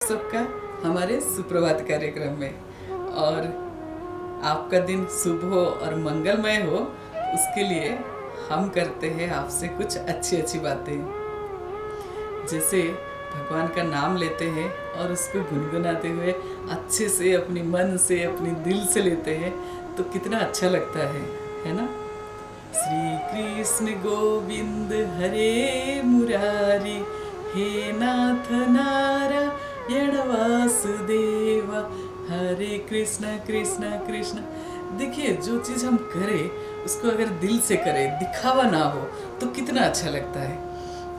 सबका हमारे सुप्रभात कार्यक्रम में। और आपका दिन शुभ हो और मंगलमय हो, उसके लिए हम करते हैं आपसे कुछ अच्छी अच्छी बातें। जैसे भगवान का नाम लेते हैं और उसको गुनगुनाते हुए अच्छे से अपनी मन से अपनी दिल से लेते हैं तो कितना अच्छा लगता है ना। श्री कृष्ण गोविंद हरे मुरारी, हे नाथ नारायण वासुदेवा, हरे कृष्णा कृष्णा कृष्णा। देखिए, जो चीज़ हम करें उसको अगर दिल से करें, दिखावा ना हो, तो कितना अच्छा लगता है।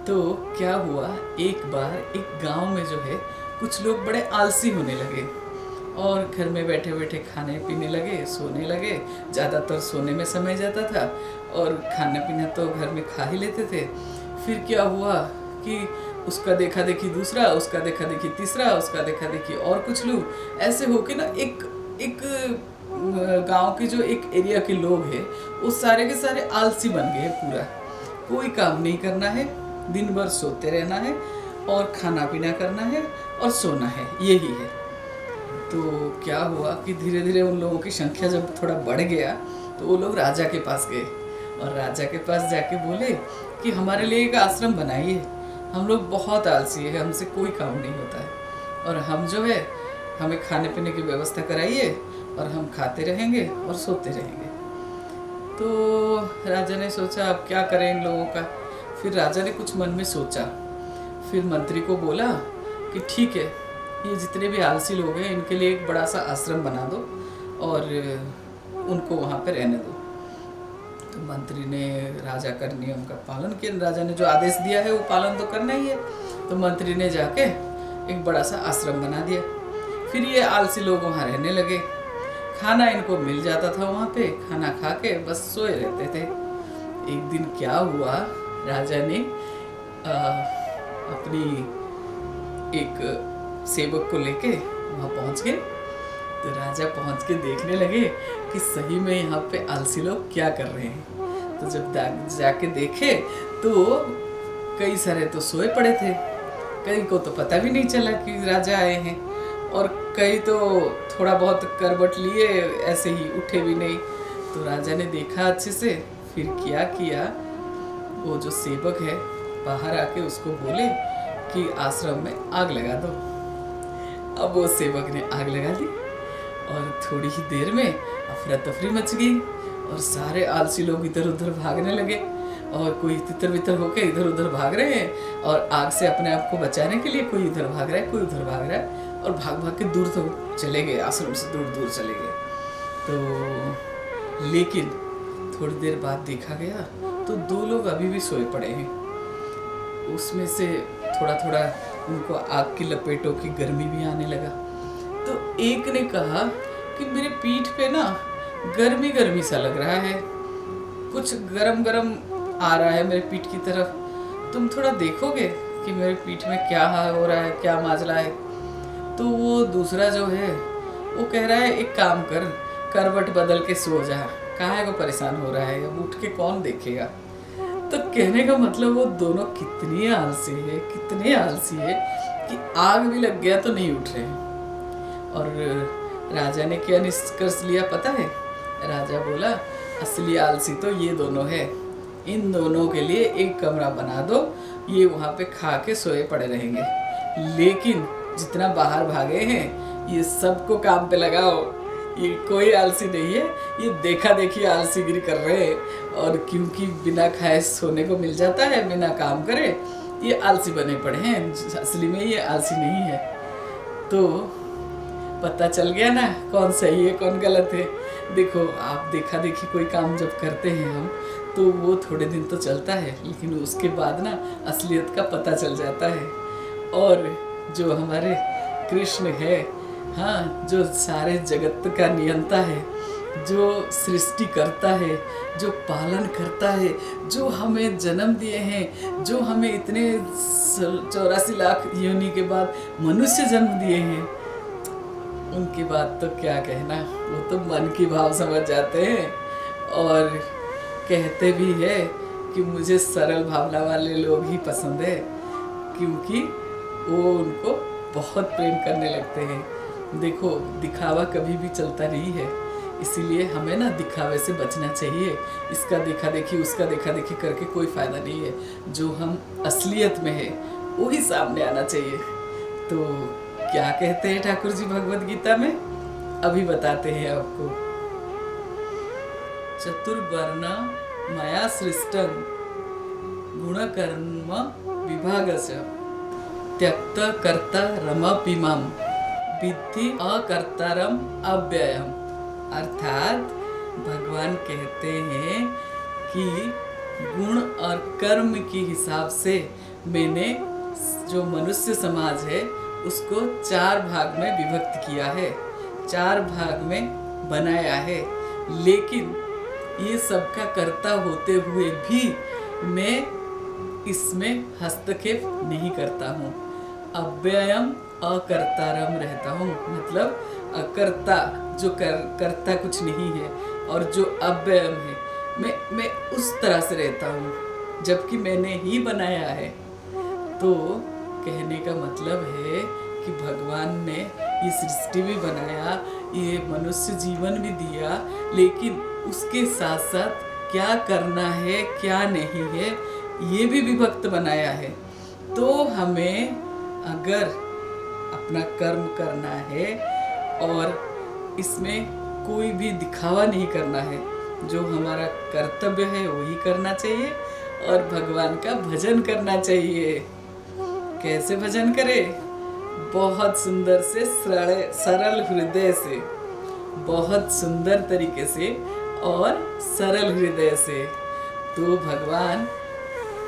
तो क्या हुआ, एक बार एक गांव में जो है कुछ लोग बड़े आलसी होने लगे और घर में बैठे बैठे खाने पीने लगे, सोने लगे। ज़्यादातर सोने में समय जाता था और खाना पीना तो घर में खा ही लेते थे। फिर क्या हुआ कि उसका देखा देखी दूसरा, उसका देखा देखी तीसरा, उसका देखा देखी और कुछ लोग, ऐसे होके ना एक गांव के जो एक एरिया के लोग हैं वो सारे के सारे आलसी बन गए। पूरा कोई काम नहीं करना है, दिन भर सोते रहना है और खाना पीना करना है और सोना है, यही है। तो क्या हुआ कि धीरे धीरे उन लोगों की संख्या जब थोड़ा बढ़ गया तो वो लोग राजा के पास गए और राजा के पास जाके बोले कि हमारे लिए एक आश्रम बनाइए, हम लोग बहुत आलसी है, हमसे कोई काम नहीं होता है और हम जो है हमें खाने पीने की व्यवस्था कराइए और हम खाते रहेंगे और सोते रहेंगे। तो राजा ने सोचा अब क्या करें इन लोगों का। फिर राजा ने कुछ मन में सोचा, फिर मंत्री को बोला कि ठीक है, ये जितने भी आलसी लोग हैं इनके लिए एक बड़ा सा आश्रम बना दो और उनको वहाँ पे रहने दो। तो मंत्री ने राजा का नियम का पालन किया, राजा ने जो आदेश दिया है वो पालन तो करना ही है। तो मंत्री ने जाके एक बड़ा सा आश्रम बना दिया। फिर ये आलसी लोग वहाँ रहने लगे, खाना इनको मिल जाता था, वहाँ पे खाना खा के बस सोए रहते थे। एक दिन क्या हुआ, राजा ने अपनी एक सेवक को लेके वहाँ पहुँच गए। तो राजा पहुँच के देखने लगे कि सही में यहाँ पे आलसी लोग क्या कर रहे हैं। तो जब जाके देखे तो कई सारे तो सोए पड़े थे, कई को तो पता भी नहीं चला कि राजा आए हैं और कई तो थोड़ा बहुत करवट लिए, ऐसे ही उठे भी नहीं। तो राजा ने देखा अच्छे से, फिर क्या किया, वो जो सेवक है बाहर आके उसको बोले कि आश्रम में आग लगा दो। अब वो सेवक ने आग लगा दी और थोड़ी ही देर में अफरा तफरी मच गई और सारे आलसी लोग इधर उधर भागने लगे और कोई तितर बितर होके इधर उधर भाग रहे हैं और आग से अपने आप को बचाने के लिए कोई इधर भाग रहा है, कोई उधर भाग रहा है और भाग भाग के दूर तो चले गए, आश्रम से दूर दूर चले गए। तो लेकिन थोड़ी देर बाद देखा गया तो दो लोग अभी भी सोए पड़े हैं। उसमें से थोड़ा थोड़ा उनको आग की लपेटों की गर्मी भी आने लगा। तो एक ने कहा कि मेरे पीठ पे ना गर्मी गर्मी सा लग रहा है, कुछ गरम गरम आ रहा है मेरे पीठ की तरफ, तुम थोड़ा देखोगे कि मेरे पीठ में क्या हो रहा है, क्या माजला है। तो वो दूसरा जो है वो कह रहा है एक काम कर, करवट बदल के सो जा, काहे को परेशान हो रहा है, अब उठ के कौन देखेगा। तो कहने का मतलब वो दोनों कितनी आलसी है, कितने आलसी है कि आग भी लग गया तो नहीं उठ रहे हैं। और राजा ने क्या निष्कर्ष लिया पता है, राजा बोला असली आलसी तो ये दोनों है, इन दोनों के लिए एक कमरा बना दो, ये वहाँ पे खा के सोए पड़े रहेंगे, लेकिन जितना बाहर भागे हैं ये सबको काम पे लगाओ, ये कोई आलसी नहीं है, ये देखा देखी आलसीगिरी कर रहे हैं और क्योंकि बिना खाए सोने को मिल जाता है, बिना काम करे ये आलसी बने पड़े हैं, असली में ये आलसी नहीं है। तो पता चल गया ना कौन सही है कौन गलत है। देखो, आप देखा देखी कोई काम जब करते हैं हम तो वो थोड़े दिन तो चलता है, लेकिन उसके बाद ना असलियत का पता चल जाता है। और जो हमारे कृष्ण है, हाँ, जो सारे जगत का नियंता है, जो सृष्टि करता है, जो पालन करता है, जो हमें जन्म दिए हैं, जो हमें इतने 84 लाख योनि के बाद मनुष्य जन्म दिए हैं, उनकी बात तो क्या कहना, वो तो मन की भाव समझ जाते हैं और कहते भी है कि मुझे सरल भावना वाले लोग ही पसंद है, क्योंकि वो उनको बहुत प्रेम करने लगते हैं। देखो, दिखावा कभी भी चलता नहीं है, इसीलिए हमें ना दिखावे से बचना चाहिए। इसका देखा देखी उसका देखा देखी करके कोई फ़ायदा नहीं है। जो हम असलियत में है वही सामने आना चाहिए। तो क्या कहते हैं ठाकुर जी भगवत गीता में, अभी बताते हैं आपको। चतुर्वर्ण मया सृष्टं गुणकर्म विभागस्य त्यक्त कर्ता रमपि माम विद्धि अकर्तारम अव्ययम। अर्थात भगवान कहते हैं कि गुण और कर्म के हिसाब से मैंने जो मनुष्य समाज है उसको 4 भाग में विभक्त किया है, 4 भाग में बनाया है। लेकिन ये सबका कर्ता होते हुए भी मैं इसमें हस्तक्षेप नहीं करता हूँ। अव्ययम अकर्तारम रहता हूँ, मतलब अकर्ता जो करता कुछ नहीं है, और जो अव्ययम है मैं उस तरह से रहता हूँ, जबकि मैंने ही बनाया है। तो कहने का मतलब है कि भगवान ने ये सृष्टि भी बनाया, ये मनुष्य जीवन भी दिया, लेकिन उसके साथ साथ क्या करना है क्या नहीं है ये भी विभक्त बनाया है। तो हमें अगर अपना कर्म करना है और इसमें कोई भी दिखावा नहीं करना है, जो हमारा कर्तव्य है वही करना चाहिए और भगवान का भजन करना चाहिए। कैसे भजन करें? बहुत सुंदर से, सरल हृदय से, बहुत सुंदर तरीके से और सरल हृदय से। तो भगवान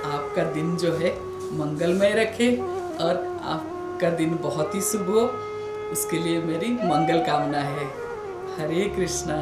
आपका दिन जो है मंगलमय रखे और आपका दिन बहुत ही शुभ हो, उसके लिए मेरी मंगल कामना है। हरे कृष्णा।